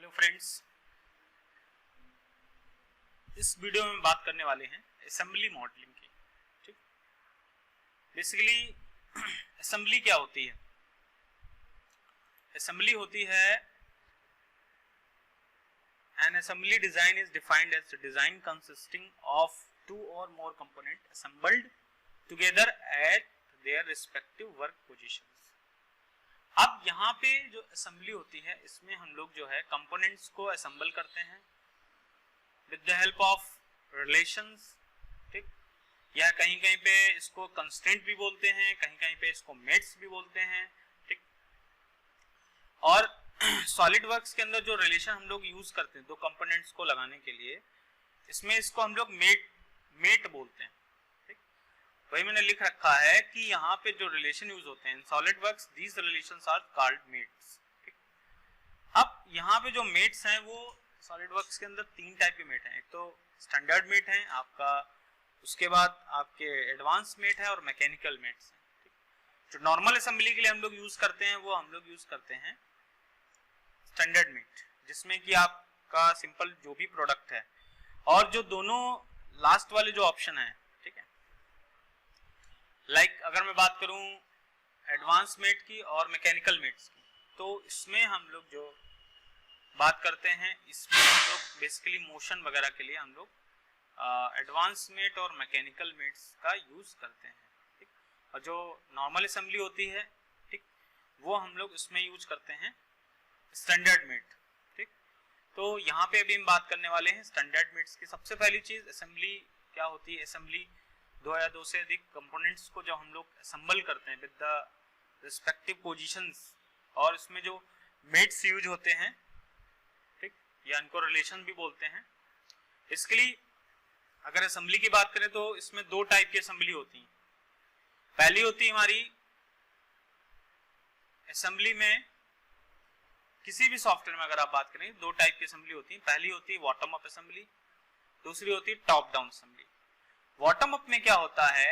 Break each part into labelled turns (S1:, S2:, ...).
S1: Hello friends, इस video में बात करने वाले हैं असेंबली मॉडलिंग की। ठीक, बेसिकली असेंबली क्या होती है? असेंबली होती है an assembly design is defined as a design consisting of two or more components assembled together at their respective work positions। अब यहाँ पे जो असेंबली होती है इसमें हम लोग जो है कंपोनेंट्स को असेंबल करते हैं with the help of relations. ठीक, या कहीं कहीं पे इसको कंस्ट्रेंट भी बोलते हैं, कहीं कहीं पे इसको मेट्स भी बोलते हैं। ठीक, और सॉलिड वर्क्स के अंदर जो रिलेशन हम लोग यूज करते हैं दो कंपोनेंट्स को लगाने के लिए, इसमें इसको हम लोग मेट बोलते हैं। ठीक, वही मैंने लिख रखा है कि यहाँ पे जो रिलेशन यूज होते हैं solid works, these relations are called mates. अब यहाँ पे जो मेट्स हैं वो सॉलिड वर्क्स के अंदर तीन टाइप के मेट हैं। एक तो स्टैंडर्ड मेट है आपका, उसके बाद आपके एडवांस मेट है और मैकेनिकल मेट्स हैं। जो नॉर्मल असेंबली के लिए हम लोग यूज करते हैं वो हम लोग यूज करते हैं स्टैंडर्ड मेट, जिसमें कि आपका सिंपल जो भी प्रोडक्ट है, और जो दोनों लास्ट वाले जो ऑप्शन है, ठीक है, लाइक अगर मैं बात करूं एडवांस मेट की और मैकेनिकल मेट्स की, तो इसमें हम लोग जो बात करते हैं इसमें हम लोग बेसिकली मोशन वगैरह के लिए हम लोग एडवांस मेट और मैकेनिकल मेट्स का यूज करते हैं। ठीक, और जो नॉर्मल असेंबली होती है, ठीक, वो हम लोग इसमें यूज करते हैं स्टैंडर्ड मेट। ठीक, तो यहाँ पे अभी हम बात करने वाले हैं स्टैंडर्ड मेट्स की। सबसे पहली चीज असेंबली क्या होती है? असेंबली दो या दो से अधिक कंपोनेंट्स को जब हम लोग असेंबल करते हैं विद द रिस्पेक्टिव पोजीशंस, और इसमें जो मेट्स यूज होते हैं, ठीक, या इनको रिलेशन भी बोलते हैं। इसके लिए अगर असेंबली की बात करें तो इसमें दो टाइप की असेंबली होती है। पहली होती है हमारी असेंबली में, किसी भी सॉफ्टवेयर में अगर आप बात करें दो टाइप की असेंबली होती है। पहली होती है बॉटम अप असेंबली, दूसरी होती है top down assembly. Bottom up में क्या होता है,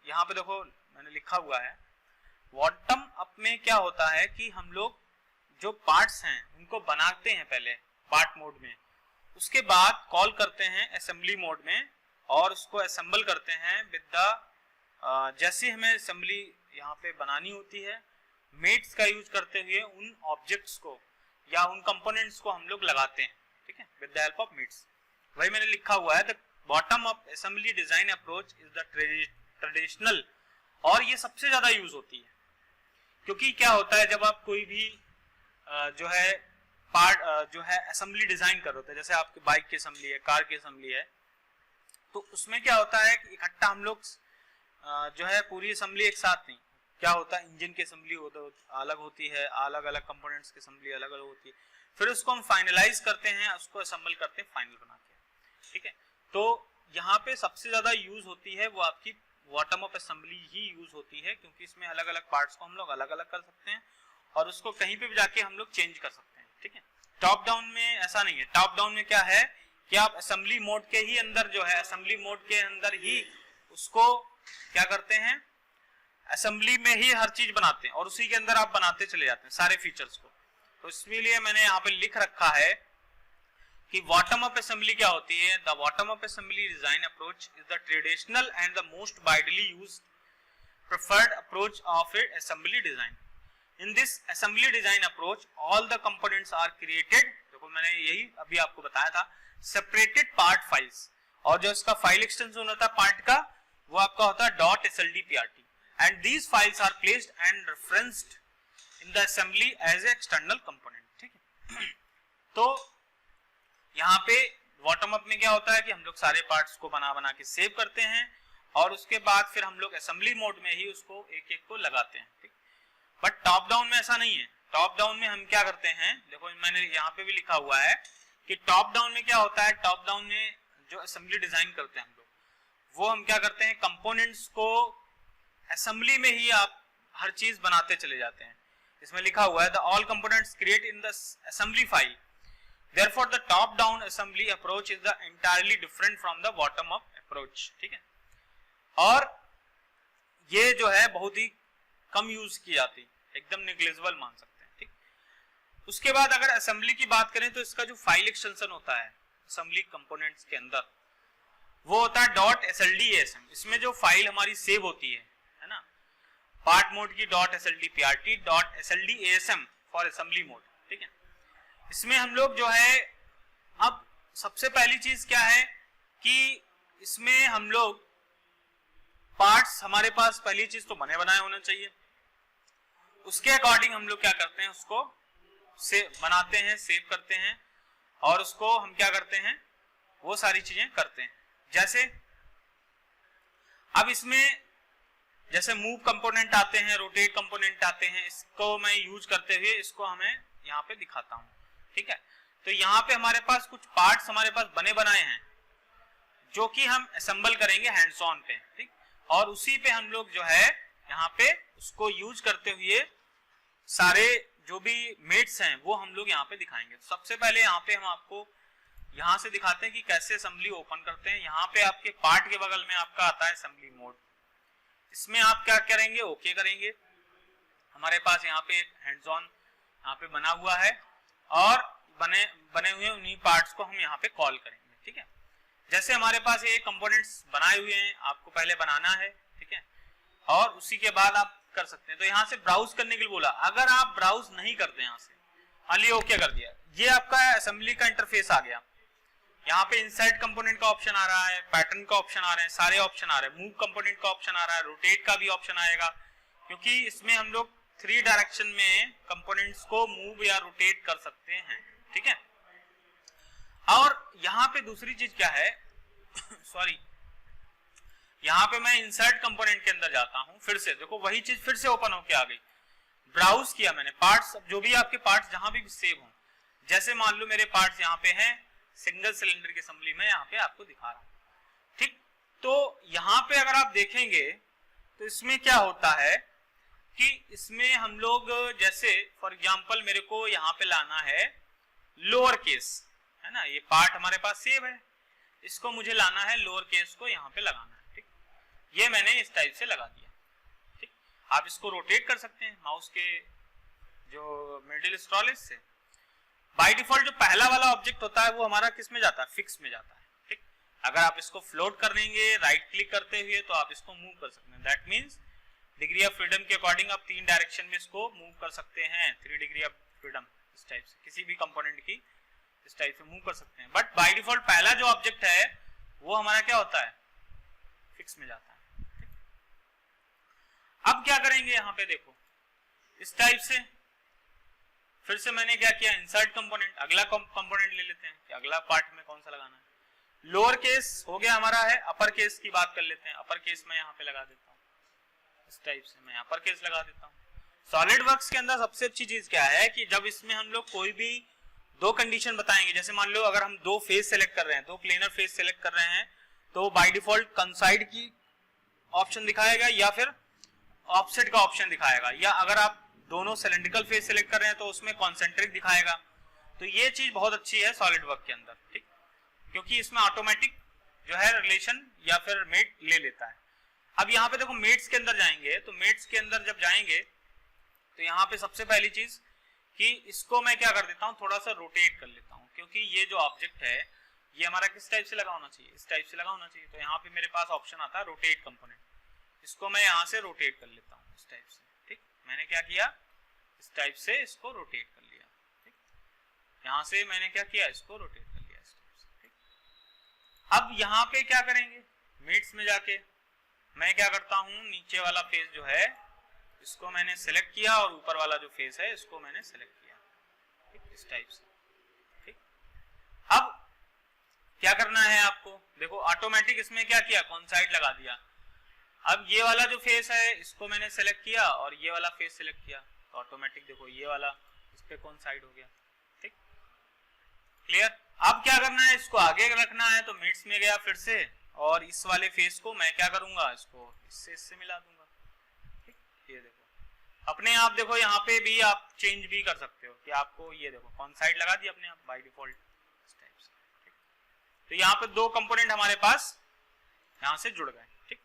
S1: यहाँ पे देखो मैंने लिखा हुआ है, बॉटम अप में क्या होता है कि हम लोग जो पार्ट्स हैं उनको बनाते हैं पहले पार्ट मोड में, उसके बाद कॉल करते हैं असेंबली मोड में और उसको असेंबल करते हैं विद द जैसे हमें असेंबली यहाँ पे बनानी होती है, मेट्स का यूज करते हुए उन ऑब्जेक्ट्स को या उन कंपोनेंट्स को हम लोग लगाते हैं। ठीक है, with the help of mates. वही मैंने लिखा हुआ है, the bottom up assembly design approach is the traditional, और ये सबसे ज्यादा यूज होती है। क्योंकि क्या होता है जब आप कोई भी जो है पार्ट जो है असेंबली डिजाइन कर रहे होते हैं, जैसे आपकी बाइक की असेंबली है, कार की असेंबली है, तो उसमें क्या होता है कि इकट्ठा हम लोग जो है पूरी असेंबली एक साथ नहीं, क्या होता है इंजन की असेंबली अलग होती है, अलग अलग कंपोनेंट्स की असेंबली अलग अलग होती है, फिर उसको हम फाइनलाइज करते हैं, उसको असेंबल करते हैं फाइनल बना के। ठीक है, तो यहाँ पे सबसे ज्यादा यूज होती है वो आपकी बॉटम अप असेंबली ही यूज होती है, क्योंकि इसमें अलग अलग पार्ट्स को हम लोग अलग अलग कर सकते हैं और उसको कहीं पे भी जाके हम लोग चेंज कर सकते हैं। ठीक है, टॉप डाउन में ऐसा नहीं है। टॉप डाउन में क्या है कि आप असेंबली मोड के ही अंदर जो है, असेंबली मोड के अंदर ही उसको क्या करते हैं, असेंबली में ही हर चीज बनाते हैं और उसी के अंदर आप बनाते चले जाते हैं सारे फीचर्स को। तो इसलिए मैंने यहाँ पे लिख रखा है कि बॉटम अप असेंबली क्या होती है। The bottom up assembly design approach is the traditional and the most widely used preferred approach of a assembly design. In this assembly design approach all the components are created, देखो मैंने यही अभी आपको बताया था, सेपरेटेड पार्ट फाइल्स, और जो इसका फाइल एक्सटेंशन होता है पार्ट का वो आपका होता है .sldprt, and these files are placed and referenced in the assembly as a external component। ठीक है, तो यहाँ पे बॉटम अप में क्या होता है कि हम लोग सारे पार्ट्स को बना के सेव करते हैं और उसके बाद फिर हम लोग असेंबली मोड में ही उसको एक एक को लगाते हैं। ठीक, बट टॉप डाउन में ऐसा नहीं है। टॉप डाउन में हम क्या करते हैं, देखो मैंने यहाँ पे भी लिखा हुआ है कि टॉप डाउन में क्या होता है, टॉप डाउन में जो असेंबली डिजाइन करते हैं हम लोग, वो हम क्या करते हैं, कंपोनेंट्स को असेंबली में ही आप हर चीज बनाते चले जाते हैं। इसमें लिखा हुआ है the all components create in the assembly file, therefore the top down assembly approach is the entirely different from the bottom up approach. ठीक है, और ये जो है बहुत ही कम यूज की जाती है, एकदम नेग्लिजिबल मान सकते हैं। ठीक, उसके बाद अगर असेंबली की बात करें तो इसका जो फाइल एक्सटेंशन होता है असेंबली कंपोनेंट्स के अंदर वो होता है .sld.asm। इसमें जो फाइल हमारी सेव होती है ना, पार्ट मोड की .sld.prt .sld.asm for assembly mode, ठीक है। इसमें हम लोग जो है, अब सबसे पहली चीज क्या है कि इसमें हम लोग पार्ट्स, हमारे पास पहली चीज तो बने बनाए होने चाहिए, उसके अकॉर्डिंग हम लोग क्या करते हैं, उसको बनाते हैं, सेव करते हैं और उसको हम क्या करते हैं, वो सारी चीजें करते हैं। जैसे अब इसमें जैसे मूव कंपोनेंट आते हैं, रोटेट कंपोनेंट आते हैं, इसको मैं यूज करते हुए इसको हमें यहाँ पे दिखाता हूँ, ठीक है। तो यहाँ पे हमारे पास कुछ पार्ट्स हमारे पास बने बनाए हैं जो कि हम असेंबल करेंगे हैंड्स ऑन पे, ठीक। और उसी पे हम लोग जो है यहाँ पे उसको यूज करते हुए सारे जो भी मेट्स हैं वो हम लोग यहाँ पे दिखाएंगे। तो सबसे पहले यहाँ पे हम आपको यहाँ से दिखाते हैं कि कैसे असेंबली ओपन करते हैं। यहाँ पे आपके पार्ट के बगल में आपका आता है असेंबली मोड, इसमें आप क्या करेंगे, ओके करेंगे। हमारे पास यहाँ पे एक हैंड्स ऑन यहाँ पे बना हुआ है और बने हुए उन्हीं पार्ट्स को हम यहाँ पे कॉल करेंगे, ठीक है। जैसे हमारे पास ये कंपोनेंट्स बनाए हुए हैं, आपको पहले बनाना है, ठीक है, और उसी के बाद आप कर सकते हैं। तो यहाँ से ब्राउज करने के लिए बोला, अगर आप ब्राउज नहीं करते यहाँ से, मान लिया ओके कर दिया, ये आपका असेंबली का इंटरफेस आ गया। यहाँ पे इंसर्ट कंपोनेंट का ऑप्शन आ रहा है, पैटर्न का ऑप्शन आ रहे हैं, सारे ऑप्शन आ रहे हैं, मूव कंपोनेंट का ऑप्शन आ रहा है, रोटेट का भी ऑप्शन आएगा, क्योंकि इसमें हम लोग 3 डायरेक्शन में कंपोनेंट्स को मूव या रोटेट कर सकते हैं, ठीक है। और यहाँ पे दूसरी चीज क्या है सॉरी, यहाँ पे मैं इंसर्ट कंपोनेंट के अंदर जाता हूँ, फिर से देखो वही चीज फिर से ओपन होके आ गई। ब्राउज किया मैंने पार्ट्स, जो भी आपके पार्ट्स जहां भी सेव हों, जैसे मान लो मेरे पार्ट्स यहाँ पे हैं सिंगल सिलेंडर की असेंबली में, यहाँ पे आपको दिखा रहा हूँ, ठीक। तो यहाँ पे अगर आप देखेंगे तो इसमें क्या होता है कि इसमें हम लोग जैसे फॉर एग्जांपल मेरे को यहाँ पे लाना है लोअर केस, है ना, ये पार्ट हमारे पास सेव है, इसको मुझे लाना है लोअर केस को यहाँ पे लगाना है, ठीक। ये मैंने इस टाइप से लगा दिया, ठीक। आप इसको रोटेट कर सकते हैं माउस के जो मिडिल स्क्रॉल से। बाय डिफॉल्ट जो पहला वाला ऑब्जेक्ट होता है वो हमारा किस में जाता है, फिक्स में जाता है, ठीक। अगर आप इसको फ्लोट कर देंगे राइट क्लिक करते हुए तो आप इसको मूव कर सकते हैं। That means degree of freedom के अकॉर्डिंग आप 3 डायरेक्शन में इसको मूव कर सकते हैं, 3 डिग्री ऑफ फ्रीडम इस टाइप से, किसी भी कंपोनेंट की इस टाइप से मूव कर सकते हैं। बट बाय डिफॉल्ट पहला जो ऑब्जेक्ट है वो हमारा क्या होता है, फिक्स में जाता है, ठीक? अब क्या करेंगे, यहाँ पे देखो इस टाइप से फिर से मैंने क्या किया, इंसर्ट कंपोनेंट, अगला कंपोनेंट ले लेते हैं कि अगला पार्ट में कौन सा लगाना है। लोअर केस हो गया हमारा है, अपर केस की बात कर लेते हैं। अपर केस मैं यहाँ पे लगा देता हूँ, इस टाइप से मैं अपर केस लगा देता हूँ। सॉलिड वर्क्स के अंदर सबसे अच्छी चीज क्या है कि जब इसमें हम लोग कोई भी 2 कंडीशन बताएंगे, जैसे मान लो अगर हम 2 फेस सेलेक्ट कर रहे हैं, 2 प्लेनर फेस सेलेक्ट कर रहे हैं, तो बाय डिफॉल्ट कंसाइड की ऑप्शन दिखाएगा या फिर ऑफसेट का ऑप्शन दिखाएगा, या अगर आप दोनों सिलेंड्रिकल फेस सेलेक्ट कर रहे हैं तो उसमें कॉन्सेंट्रिक दिखाएगा। तो ये चीज बहुत अच्छी है सॉलिड वर्क के अंदर, ठीक, क्योंकि इसमें ऑटोमेटिक जो है रिलेशन या फिर मेट ले लेता है। अब यहाँ पे देखो मेट्स के अंदर जाएंगे, तो मेट्स के अंदर जब जाएंगे तो यहाँ पे सबसे पहली चीज कि इसको मैं क्या कर देता हूँ, थोड़ा सा रोटेट कर लेता हूँ, क्योंकि ये जो ऑब्जेक्ट है ये हमारा किस टाइप से लगा होना चाहिए, इस टाइप से लगा होना चाहिए। तो यहाँ पे मेरे पास ऑप्शन आता है रोटेट कंपोनेंट, इसको मैं यहाँ से रोटेट कर लेता हूँ इस टाइप से, ठीक। मैंने क्या किया, इस टाइप से इसको रोटेट कर लिया, ठीक। यहाँ से मैंने क्या किया, इसको रोटेट कर लिया इस टाइप से, ठीक। अब यहाँ पे क्या करेंगे, मेट्स में जाके मैं क्या करता हूँ, नीचे वाला फेस जो है इसको मैंने सेलेक्ट किया और ऊपर वाला जो फेस है इसको मैंने सेलेक्ट किया, ठीक, इस टाइप से, ठीक। अब क्या करना है आपको, देखो ऑटोमेटिक इसमें क्या किया, कॉन्साइड लगा दिया। अब ये वाला जो फेस है इसको मैंने सेलेक्ट किया और ये वाला फेस सेलेक्ट किया, तो ऑटोमेटिक देखो ये वाला इस पे कॉन्साइड हो गया, ठीक, क्लियर। अब क्या करना है, इसको आगे रखना है, तो मिड्स में गया फिर से, और इस वाले फेस को मैं क्या करूंगा, इसको इससे मिला दूंगा, ठीक। ये देखो अपने आप, देखो यहाँ पे भी आप चेंज भी कर सकते हो कि आपको ये देखो कॉन्साइड लगा दिया अपने आप बाय डिफॉल्ट इस टाइप से, ठीक। तो यहाँ पे 2 कंपोनेंट हमारे पास यहाँ से जुड़ गए, ठीक।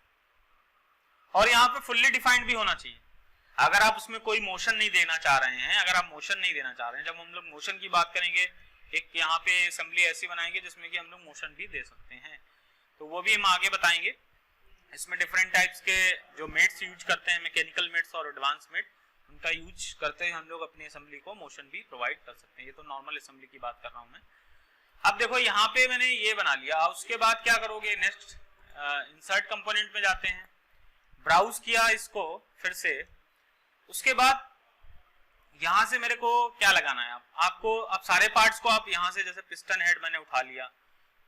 S1: और यहाँ पे फुल्ली डिफाइंड भी होना चाहिए। अगर आप उसमें कोई मोशन नहीं देना चाह रहे हैं, अगर आप मोशन नहीं देना चाह रहे हैं, जब हम लोग मोशन की बात करेंगे एक यहाँ पे असेंबली ऐसी बनाएंगे जिसमें कि हम लोग मोशन भी दे सकते हैं, तो वो भी हम आगे बताएंगे। इसमें डिफरेंट टाइप्स के जो मेट्स यूज करते हैं, मैकेनिकल मेट्स और एडवांस मेट, उनका यूज करते हैं हम लोग अपनी असेंबली को मोशन भी प्रोवाइड कर सकते हैं। ये तो नॉर्मल असेंबली की बात कर रहा हूँ मैं। अब देखो यहाँ पे मैंने ये बना लिया, उसके बाद क्या करोगे, नेक्स्ट इंसर्ट कंपोनेंट में जाते हैं, ब्राउज किया इसको फिर से, उसके बाद यहां से मेरे को क्या लगाना है, आपको अब सारे पार्ट्स को आप यहां से, जैसे पिस्टन हेड मैंने उठा लिया,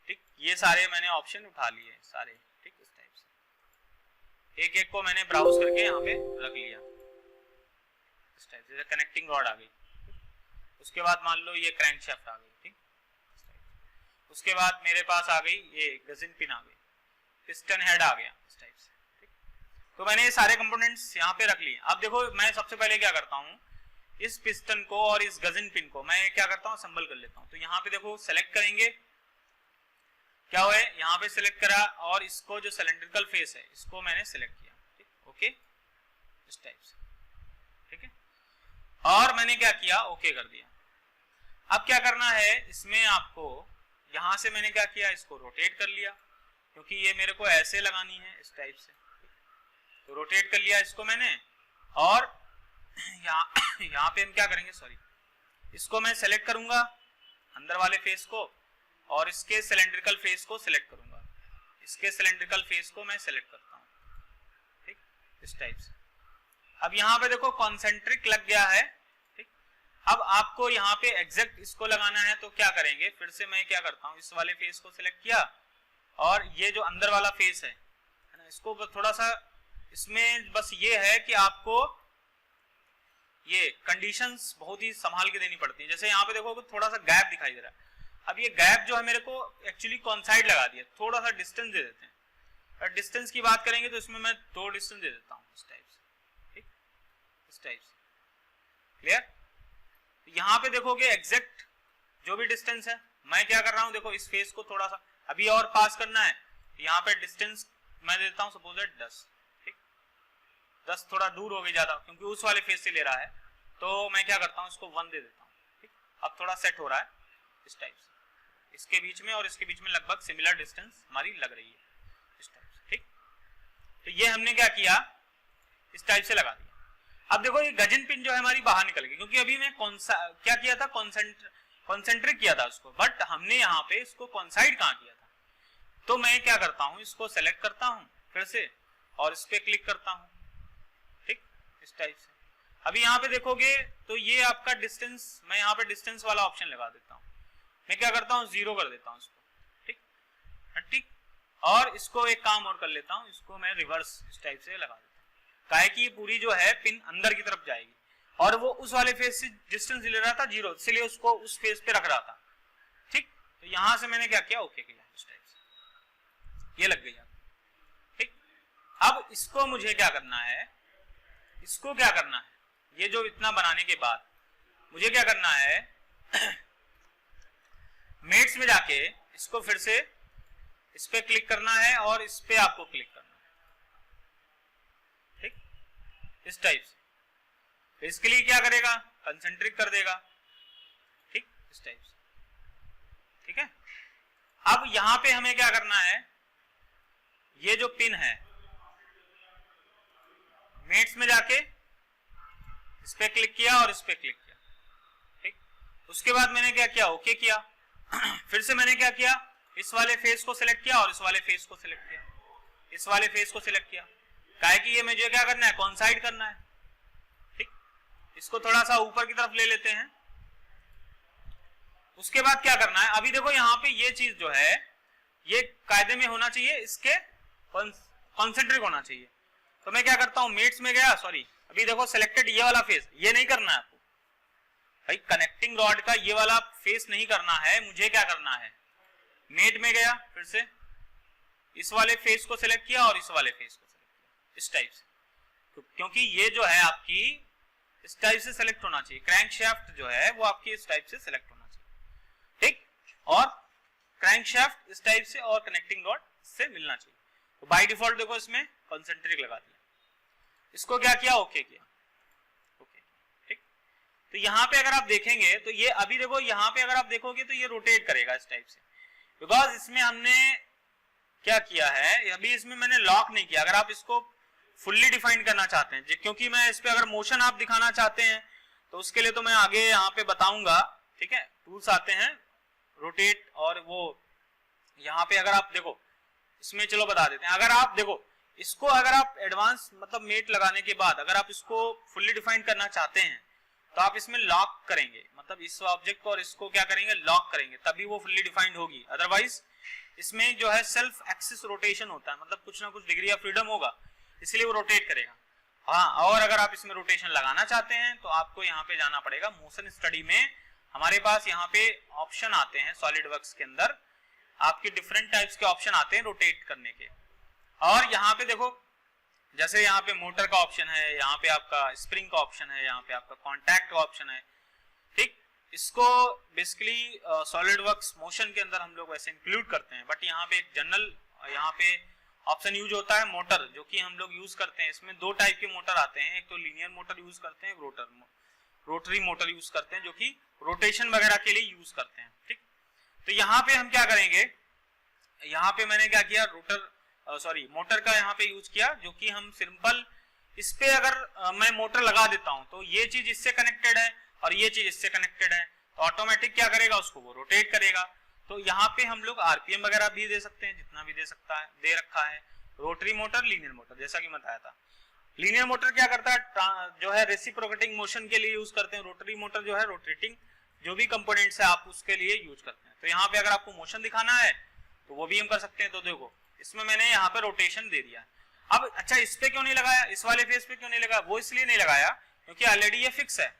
S1: ठीक, ये सारे मैंने ऑप्शन उठा लिए सारे, ठीक, इस टाइप से एक एक को मैंने ब्राउज करके यहाँ पे रख लिया इस टाइप से। जैसे कनेक्टिंग रॉड आ गई, उसके बाद मान लो ये क्रैंकशाफ्ट आ गई, ठीक, उसके बाद मेरे पास आ गई ये गजिन पिन आ गई, पिस्टन हेड आ गया इस टाइप से, ठीक। तो मैंने ये सारे कंपोनेंट्स यहाँ पे रख लिए। अब देखो मैं सबसे पहले क्या करता हूँ, इस पिस्टन को और इस गजिन पिन को मैं क्या करता हूँ, असेंबल कर लेता हूँ। तो यहाँ पे देखो सेलेक्ट करेंगे, क्या हुआ है, यहाँ पे सिलेक्ट करा, और इसको जो सिलेंड्रिकल फेस है इसको मैंने सिलेक्ट किया, ठीक, ओके, इस टाइप से, ठीक है। और मैंने क्या किया, ओके कर दिया। अब क्या करना है इसमें आपको, यहां से मैंने क्या किया, इसको रोटेट कर लिया, क्योंकि ये मेरे को ऐसे लगानी है इस टाइप से, तो रोटेट कर लिया इसको मैंने। और यहाँ पे हम क्या करेंगे, सॉरी, इसको मैं सेलेक्ट करूंगा अंदर वाले फेस को, और इसके सिलेंड्रिकल फेस को सिलेक्ट करूंगा, इसके सिलेंड्रिकल फेस को मैं सिलेक्ट करता हूँ, ठीक, इस टाइप से। अब यहाँ पे देखो कॉन्सेंट्रिक लग गया है, ठीक। अब आपको यहाँ पे एग्जैक्ट इसको लगाना है, तो क्या करेंगे, फिर से मैं क्या करता हूँ, इस वाले फेस को सिलेक्ट किया, और ये जो अंदर वाला फेस है ना, इसको थोड़ा सा, इसमें बस ये है कि आपको ये कंडीशंस बहुत ही संभाल के देनी पड़ती है। जैसे यहाँ पे देखो थोड़ा सा गैप दिखाई दे रहा है, अब ये गैप जो है मेरे को एक्चुअली कॉन्साइड लगा दिया, थोड़ा सा डिस्टेंस दे देते हैं। और डिस्टेंस की बात करेंगे तो इसमें मैं 2 डिस्टेंस दे देता हूँ इस टाइप से, ठीक, इस टाइप से, क्लियर। तो यहाँ पे देखोगे एग्जैक्ट जो भी डिस्टेंस है, मैं क्या कर रहा हूँ, देखो इस फेस को थोड़ा सा अभी और पास करना है, यहाँ पे डिस्टेंस मैं देता हूँ सपोज 10, ठीक, 10 थोड़ा दूर हो गई ज्यादा, क्योंकि उस वाले फेस से ले रहा है, तो मैं क्या करता हूँ, इसको 1 दे देता हूँ, ठीक। अब थोड़ा सेट हो रहा है इस टाइप से, इसके बीच में और इसके बीच में लगभग सिमिलर डिस्टेंस हमारी लग रही है इस टाइप से, ठीक। तो ये हमने क्या किया, इस टाइप से लगा दिया। अब देखो ये गजिन पिन जो है हमारी बाहर निकल गई, क्योंकि अभी मैं क्या किया था, कॉन्सेंट्रिक किया था उसको, बट हमने यहाँ पे इसको कॉन्साइड कहाँ किया था। तो मैं क्या करता हूँ, इसको सेलेक्ट करता हूँ फिर से, और इस पे क्लिक करता हूँ, ठीक, इस टाइप से। अभी यहाँ पे देखोगे तो ये आपका डिस्टेंस, मैं यहाँ पे डिस्टेंस वाला ऑप्शन लगा देता हूँ, मैं क्या करता हूँ 0 कर देता हूँ इसको, ठीक, ठीक। और इसको एक काम और कर लेता हूँ, इसको मैं रिवर्स इस टाइप से लगा देता हूँ, काहे कि ये पूरी जो है पिन अंदर की तरफ जाएगी, और वो उस वाले फेस से डिस्टेंस ले रहा था 0, इसलिए उसको उस फेस पे रख रहा था, ठीक। तो यहां से मैंने क्या किया, ओके किया इस टाइप से, ये लग गई, ठीक। अब इसको मुझे क्या करना है, इसको क्या करना है, ये जो इतना बनाने के बाद मुझे क्या करना है, मेट्स में जाके इसको फिर से इस पे क्लिक करना है, और इस पे आपको क्लिक करना है, ठीक, इस टाइप से। इसके लिए क्या करेगा, कंसेंट्रिक कर देगा, ठीक, इस टाइप से, ठीक है। अब यहां पे हमें क्या करना है, ये जो पिन है, मेट्स में जाके इस पे क्लिक किया और इस पे क्लिक किया, ठीक। उसके बाद मैंने क्या किया, ओके किया। फिर से मैंने क्या किया, इस वाले फेस को सिलेक्ट किया और इस वाले फेस को सिलेक्ट किया, इस वाले फेस को सिलेक्ट किया, काहे कि ये मुझे क्या करना है, कॉन्साइड करना है, ठीक। इसको थोड़ा सा ऊपर की तरफ ले लेते हैं। उसके बाद क्या करना है, अभी देखो यहाँ पे ये चीज जो है ये कायदे में होना चाहिए, इसके कॉन्सेंट्रिक होना चाहिए। तो मैं क्या करता हूं, मेट्स में गया, सॉरी अभी देखो सिलेक्टेड ये वाला फेस, ये नहीं करना है आपको भाई, कनेक्टिंग रॉड का ये वाला फेस नहीं करना है, मुझे क्या करना है, मेट में गया, फिर से इस वाले फेस को सिलेक्ट किया और इस वाले फेस को सिलेक्ट किया इस टाइप से, क्योंकि ये जो है आपकी इस टाइप से सिलेक्ट होना चाहिए, क्रैंकशाफ्ट जो है वो आपकी इस टाइप से सिलेक्ट होना चाहिए, ठीक। और क्रैंकशाफ्ट इस टाइप से और कनेक्टिंग रॉड से मिलना चाहिए। तो बाय डिफॉल्ट देखो इसमें कॉन्सेंट्रिक लगा दिया, इसको क्या किया, ओके किया, तो यहाँ पे अगर आप देखेंगे तो ये अभी देखो, यहाँ पे अगर आप देखोगे तो ये रोटेट करेगा इस टाइप से, बिकॉज इसमें हमने क्या किया है, अभी इसमें मैंने लॉक नहीं किया। अगर आप इसको फुल्ली डिफाइन करना चाहते हैं, क्योंकि मैं इस पे अगर मोशन आप दिखाना चाहते हैं तो उसके लिए तो मैं आगे यहाँ पे बताऊंगा, ठीक है। टूल्स आते हैं रोटेट, और वो यहाँ पे अगर आप देखो इसमें, चलो बता देते हैं। अगर आप देखो इसको, अगर आप एडवांस मतलब मेट लगाने के बाद अगर आप इसको फुल्ली डिफाइन करना चाहते हैं तो आप इसमें लॉक करेंगे, मतलब इस ऑब्जेक्ट को और इसको क्या करेंगे, लॉक करेंगे, तभी वो फुल्ली डिफाइंड होगी। अदरवाइज इसमें जो है सेल्फ एक्सिस रोटेशन होता है, मतलब कुछ ना कुछ डिग्री ऑफ फ्रीडम होगा, इसलिए वो रोटेट करेगा। हाँ, और अगर आप इसमें रोटेशन लगाना चाहते हैं तो आपको यहाँ पे जाना पड़ेगा मोशन स्टडी में। हमारे पास यहाँ पे ऑप्शन आते हैं सॉलिड वर्क्स के अंदर, आपके डिफरेंट टाइप्स के ऑप्शन आते हैं रोटेट करने के। और यहाँ पे देखो, जैसे यहाँ पे मोटर का ऑप्शन है, यहाँ पे आपका स्प्रिंग का ऑप्शन है, यहाँ पे आपका कॉन्टैक्ट का ऑप्शन है, ठीक। इसको बेसिकली सॉलिड वर्क्स मोशन के अंदर हम लोग वैसे इंक्लूड करते हैं, बट यहाँ पे एक जनरल यहाँ पे ऑप्शन यूज होता है मोटर, जो कि हम लोग यूज करते हैं। इसमें दो टाइप के मोटर आते हैं, एक तो लीनियर मोटर यूज करते हैं, रोटरी मोटर यूज करते हैं, जो कि रोटेशन वगैरह के लिए यूज करते हैं, ठीक। तो यहाँ पे हम क्या करेंगे, यहाँ पे मैंने क्या किया, मोटर का यहाँ पे यूज किया, जो कि हम सिंपल इस पे अगर मैं मोटर लगा देता हूं तो ये चीज इससे कनेक्टेड है और ये चीज इससे कनेक्टेड है, तो ऑटोमेटिक क्या करेगा, उसको वो रोटेट करेगा। तो यहाँ पे हम लोग आरपीएम वगैरह भी दे सकते हैं, जितना भी दे सकता है, दे रखा है। रोटरी मोटर, लीनियर मोटर, जैसा कि बताया था। लीनियर मोटर क्या करता है, जो है रेसिप्रोकेटिंग मोशन के लिए यूज करते हैं। रोटरी मोटर जो है रोटेटिंग जो भी कंपोनेंट्स है आप उसके लिए यूज करते हैं। तो यहाँ पे अगर आपको मोशन दिखाना है तो वो भी हम कर सकते हैं। तो देखो इसमें मैंने यहाँ पे रोटेशन दे दिया। अब अच्छा, इस पे क्यों नहीं लगाया, इस वाले फेस पे क्यों नहीं लगाया, वो इसलिए नहीं लगाया क्योंकि ऑलरेडी ये फिक्स है,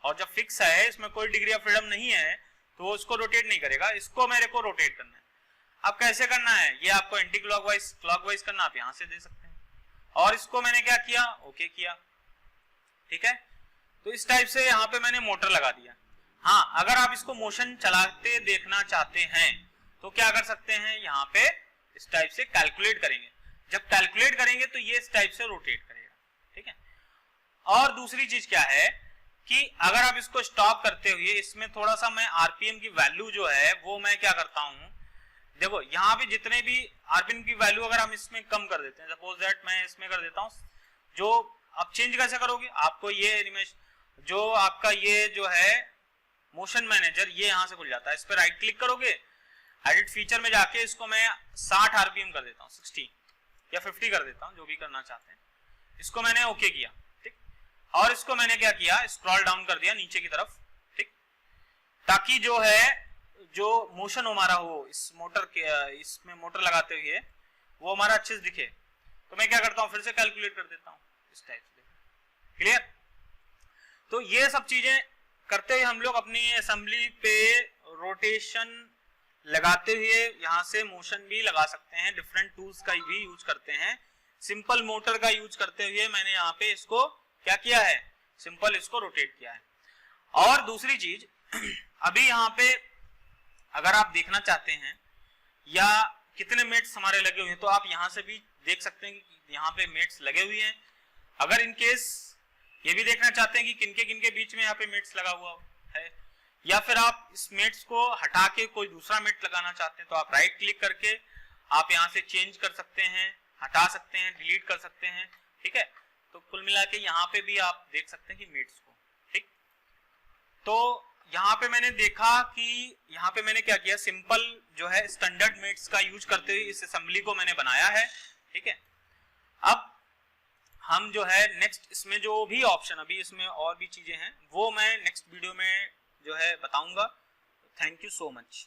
S1: और जब फिक्स है, इसमें कोई डिग्री ऑफ फ्रीडम नहीं है, तो वो इसको रोटेट नहीं करेगा। इसको मेरे को रोटेट करना है। अब कैसे करना है, ये आपको एंटी क्लॉकवाइज करना, आप यहाँ से दे सकते हैं। और इसको मैंने क्या किया, ओके किया, ठीक है। तो इस टाइप से यहाँ पे मैंने मोटर लगा दिया। हाँ, अगर आप इसको मोशन चलाते देखना चाहते हैं तो क्या कर सकते हैं, यहाँ पे इस टाइप से कैलकुलेट करेंगे। जब कैलकुलेट करेंगे तो ये इस टाइप से रोटेट करेगा, ठीक है। और दूसरी चीज क्या है कि अगर आप इसको स्टॉप करते हुए, इसमें थोड़ा सा मैं आरपीएम की वैल्यू जो है वो मैं क्या करता हूं, देखो यहाँ पे जितने भी आरपीएम की वैल्यू अगर हम इसमें कम कर देते हैं, सपोज दैट मैं इसमें कर देता हूँ, जो आप चेंज कैसे करोगे, आपको ये एनिमेशन जो आपका ये जो है मोशन मैनेजर, ये यहाँ से खुल जाता है। इस पर राइट क्लिक करोगे, एडिट फीचर में जाके इसको मैं 60 आरपीएम कर देता हूँ, 60 या 50 कर देता हूँ, जो भी करना चाहते हैं। इसको मैंने ओके किया, ठीक। और इसको मैंने क्या किया, स्क्रॉल डाउन कर दिया नीचे की तरफ, ठीक, ताकि जो है जो मोशन हमारा हो इस मोटर के, इसमें मोटर लगाते हुए वो हमारा अच्छे से दिखे। तो मैं क्या करता हूँ, फिर से कैलकुलेट कर देता हूँ इस टाइप से, क्लियर। तो ये सब चीजें करते हुए हम लोग अपनी असेंबली पे रोटेशन लगाते हुए यहाँ से मोशन भी लगा सकते हैं। डिफरेंट टूल्स का भी यूज करते हैं। सिंपल मोटर का यूज करते हुए मैंने यहाँ पे इसको क्या किया है, सिंपल इसको रोटेट किया है। और दूसरी चीज, अभी यहाँ पे अगर आप देखना चाहते हैं या कितने मेट्स हमारे लगे हुए हैं, तो आप यहाँ से भी देख सकते हैं कि यहाँ पे मेट्स लगे हुए हैं। अगर इन केस ये भी देखना चाहते हैं कि किनके किनके बीच में यहाँ पे मेट्स लगा हुआ है, या फिर आप इस मेट्स को हटा के कोई दूसरा मेट लगाना चाहते हैं, तो आप राइट क्लिक करके आप यहाँ से चेंज कर सकते हैं, हटा सकते हैं, डिलीट कर सकते हैं, ठीक है। तो कुल मिला के यहाँ पे भी आप देख सकते हैं कि मेट्स को, ठीक। तो यहाँ पे मैंने देखा कि यहाँ पे मैंने क्या किया, सिंपल जो है स्टैंडर्ड मेट्स का यूज करते हुए इस असेंबली को मैंने बनाया है, ठीक है। अब हम जो है नेक्स्ट, इसमें जो भी ऑप्शन, अभी इसमें और भी चीजें हैं, वो मैं नेक्स्ट वीडियो में जो है बताऊंगा। Thank you so much.